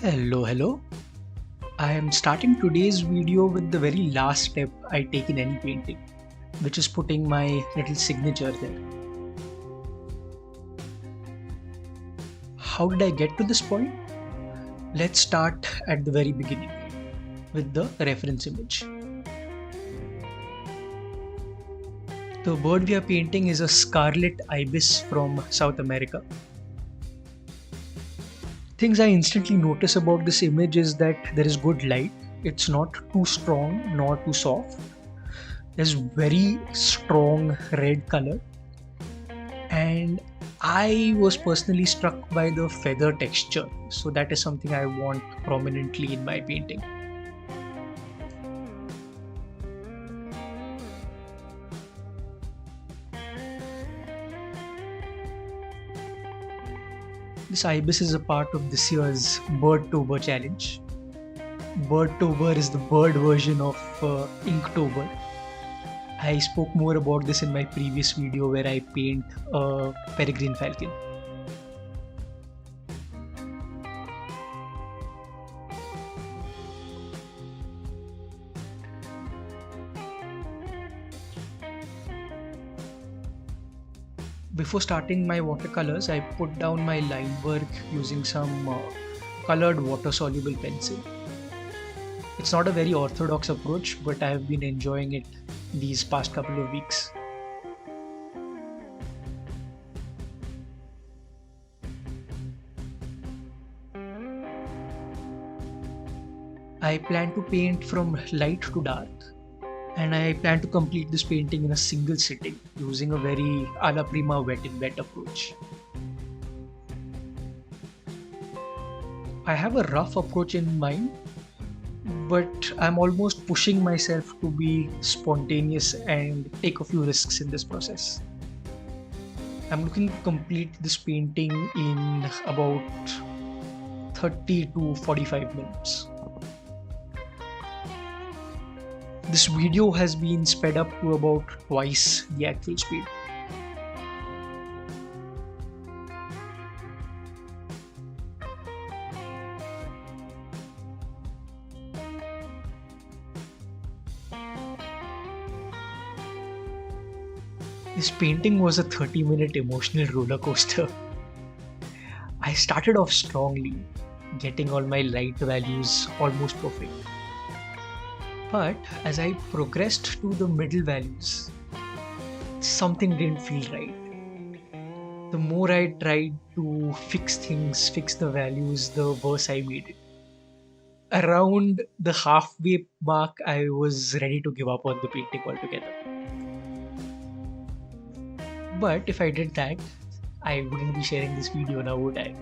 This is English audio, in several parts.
Hello. I am starting today's video with the very last step I take in any painting, which is putting my little signature there. How did I get to this point? Let's start at the very beginning with the reference image. The bird we are painting is a Scarlet Ibis from South America. Things I instantly notice about this image is that there is good light. It's not too strong nor too soft. There's very strong red color, and I was personally struck by the feather texture, so that is something I want prominently in my painting. This ibis is a part of this year's Birdtober challenge. Birdtober is the bird version of Inktober. I spoke more about this in my previous video where I paint a peregrine falcon. Before starting my watercolors, I put down my line work using some colored water-soluble pencil. It's not a very orthodox approach, but I have been enjoying it these past couple of weeks. I plan to paint from light to dark, and I plan to complete this painting in a single sitting using a very alla prima wet in wet approach. I have a rough approach in mind, but I'm almost pushing myself to be spontaneous and take a few risks in this process. I'm looking to complete this painting in about 30 to 45 minutes. This video has been sped up to about twice the actual speed. This painting was a 30-minute emotional roller coaster. I started off strongly, getting all my light values almost perfect. But as I progressed to the middle values, something didn't feel right. The more I tried to fix things, fix the values, the worse I made it. Around the halfway mark, I was ready to give up on the painting altogether. But if I did that, I wouldn't be sharing this video now, would I?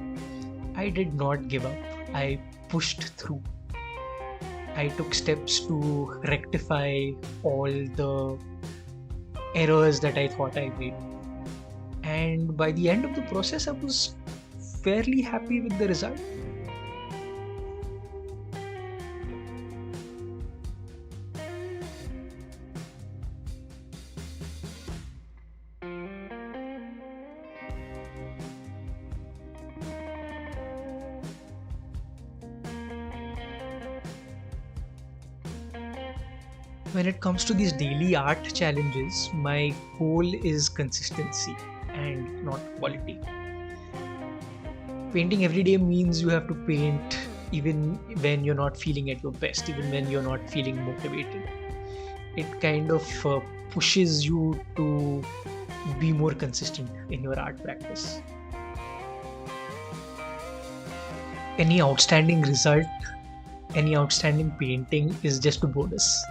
I did not give up. I pushed through. I took steps to rectify all the errors that I thought I made. And by the end of the process, I was fairly happy with the result. When it comes to these daily art challenges, my goal is consistency and not quality. Painting every day means you have to paint even when you're not feeling at your best, even when you're not feeling motivated. It kind of pushes you to be more consistent in your art practice. Any outstanding result, any outstanding painting is just a bonus.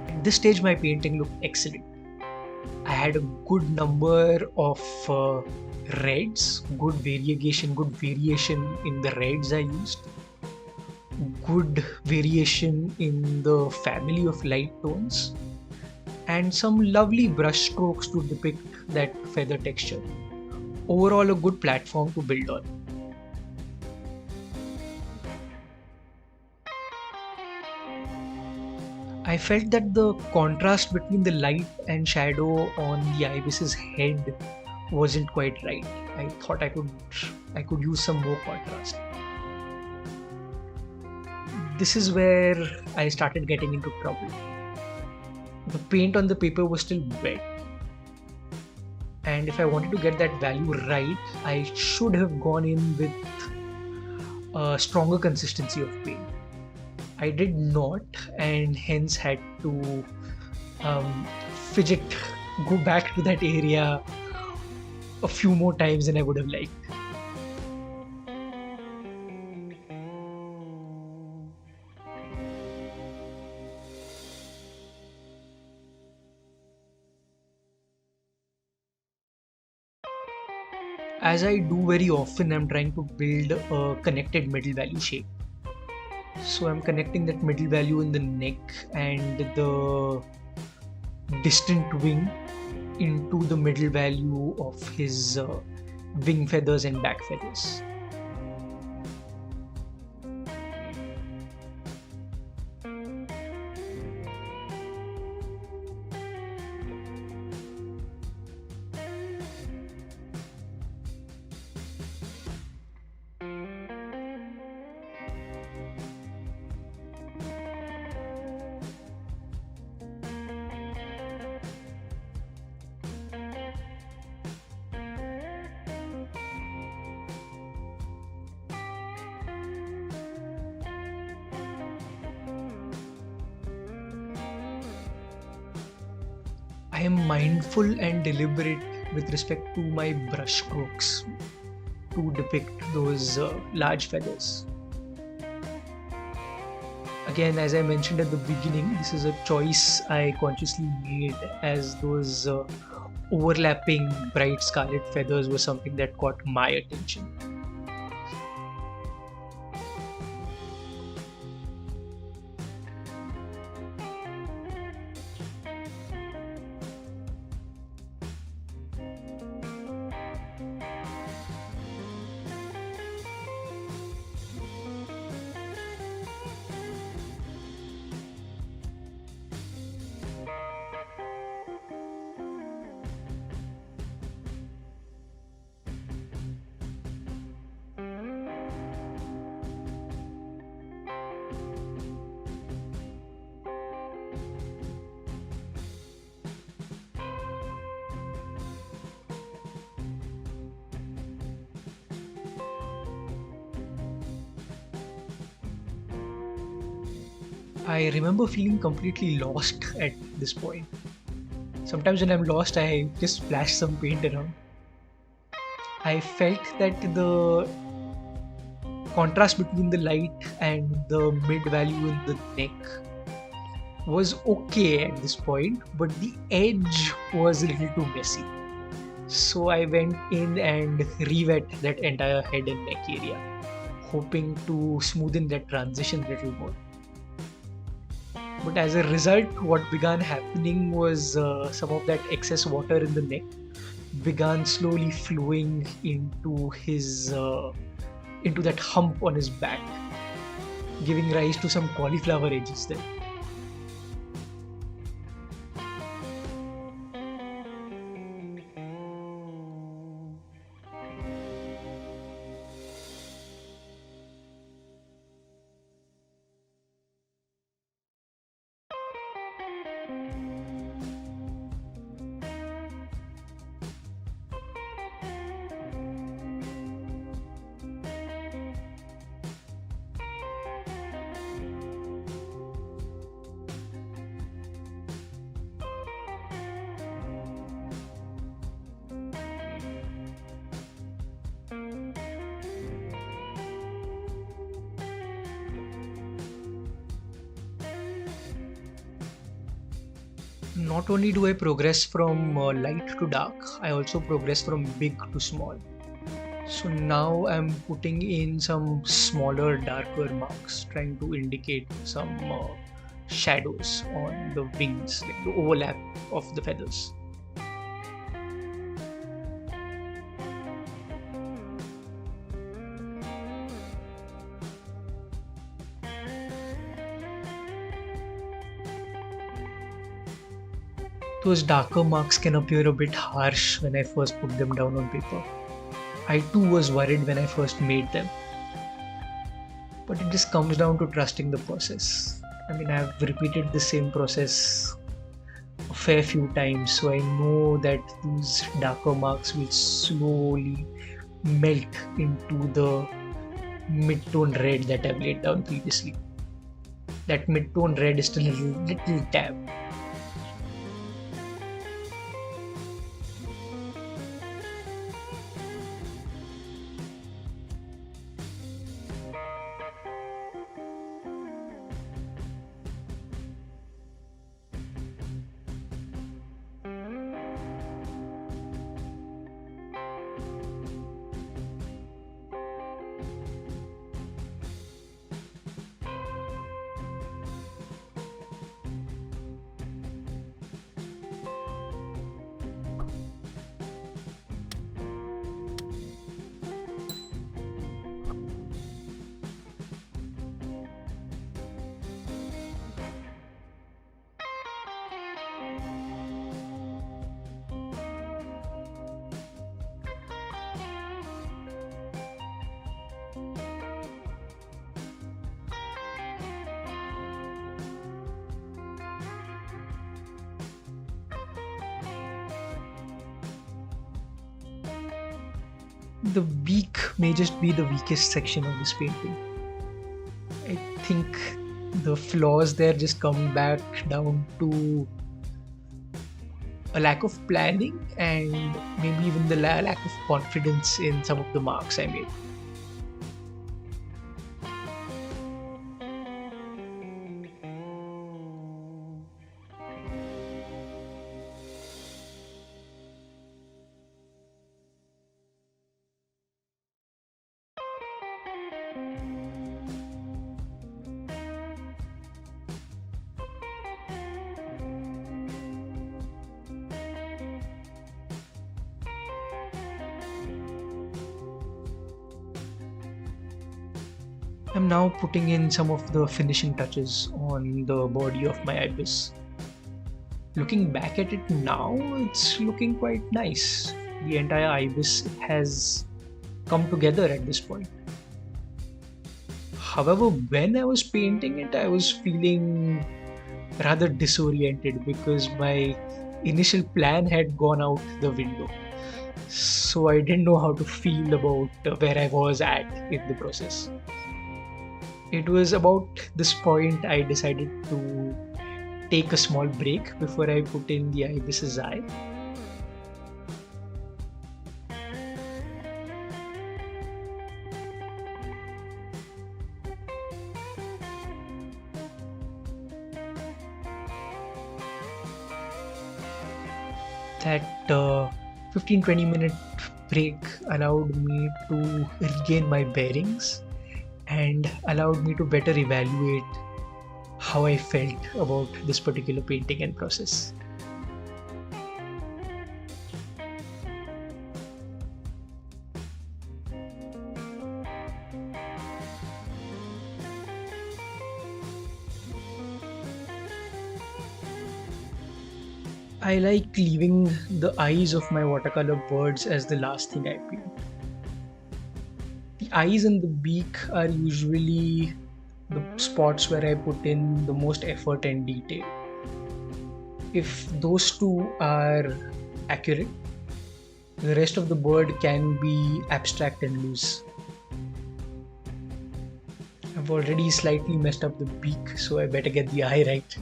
At this stage, my painting looked excellent. I had a good number of reds, good variation in the reds I used, good variation in the family of light tones, and some lovely brush strokes to depict that feather texture. Overall, a good platform to build on. I felt that the contrast between the light and shadow on the ibis's head wasn't quite right. I thought I could use some more contrast. This is where I started getting into trouble. The paint on the paper was still wet, and if I wanted to get that value right, I should have gone in with a stronger consistency of paint. I did not, and hence had to fidget, go back to that area a few more times than I would have liked. As I do very often, I'm trying to build a connected middle value shape. So I'm connecting that middle value in the neck and the distant wing into the middle value of his wing feathers and back feathers. I am mindful and deliberate with respect to my brush strokes to depict those large feathers. Again, as I mentioned at the beginning, this is a choice I consciously made, as those overlapping bright scarlet feathers were something that caught my attention. I remember feeling completely lost at this point. Sometimes when I'm lost, I just splash some paint around. I felt that the contrast between the light and the mid value in the neck was okay at this point, but the edge was a little too messy. So I went in and re-wet that entire head and neck area, hoping to smoothen that transition a little more. But as a result, what began happening was some of that excess water in the neck began slowly flowing into into that hump on his back, giving rise to some cauliflower edges there. Not only do I progress from light to dark, I also progress from big to small. So now I'm putting in some smaller, darker marks, trying to indicate some shadows on the wings, like the overlap of the feathers. Those darker marks can appear a bit harsh when I first put them down on paper. I too was worried when I first made them, but it just comes down to trusting the process. I mean, I've repeated the same process a fair few times, so I know that these darker marks will slowly melt into the mid-tone red that I've laid down previously. That mid-tone red is still a little dab. The beak may just be the weakest section of this painting. I think the flaws there just come back down to a lack of planning and maybe even the lack of confidence in some of the marks I made. I'm now putting in some of the finishing touches on the body of my ibis. Looking back at it now, it's looking quite nice. The entire ibis has come together at this point. However, when I was painting it, I was feeling rather disoriented because my initial plan had gone out the window. So I didn't know how to feel about where I was at in the process. It was about this point I decided to take a small break before I put in the ibis's eye. That 15-20 minute break allowed me to regain my bearings and allowed me to better evaluate how I felt about this particular painting and process. I like leaving the eyes of my watercolor birds as the last thing I paint. The eyes and the beak are usually the spots where I put in the most effort and detail. If those two are accurate, the rest of the bird can be abstract and loose. I've already slightly messed up the beak, so I better get the eye right.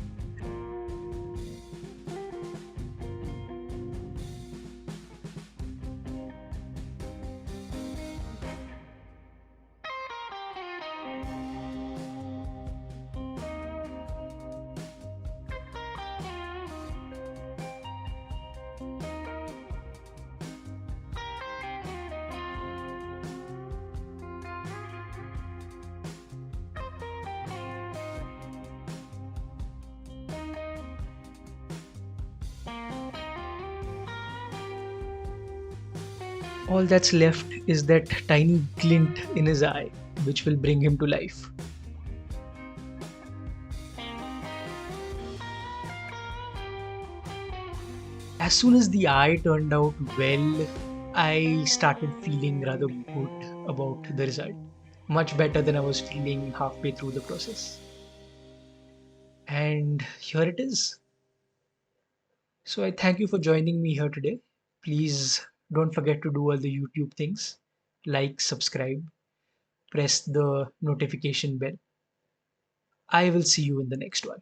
All that's left is that tiny glint in his eye, which will bring him to life. As soon as the eye turned out well, I started feeling rather good about the result. Much better than I was feeling halfway through the process. And here it is. So I thank you for joining me here today. Please don't forget to do all the YouTube things, like, subscribe, press the notification bell. I will see you in the next one.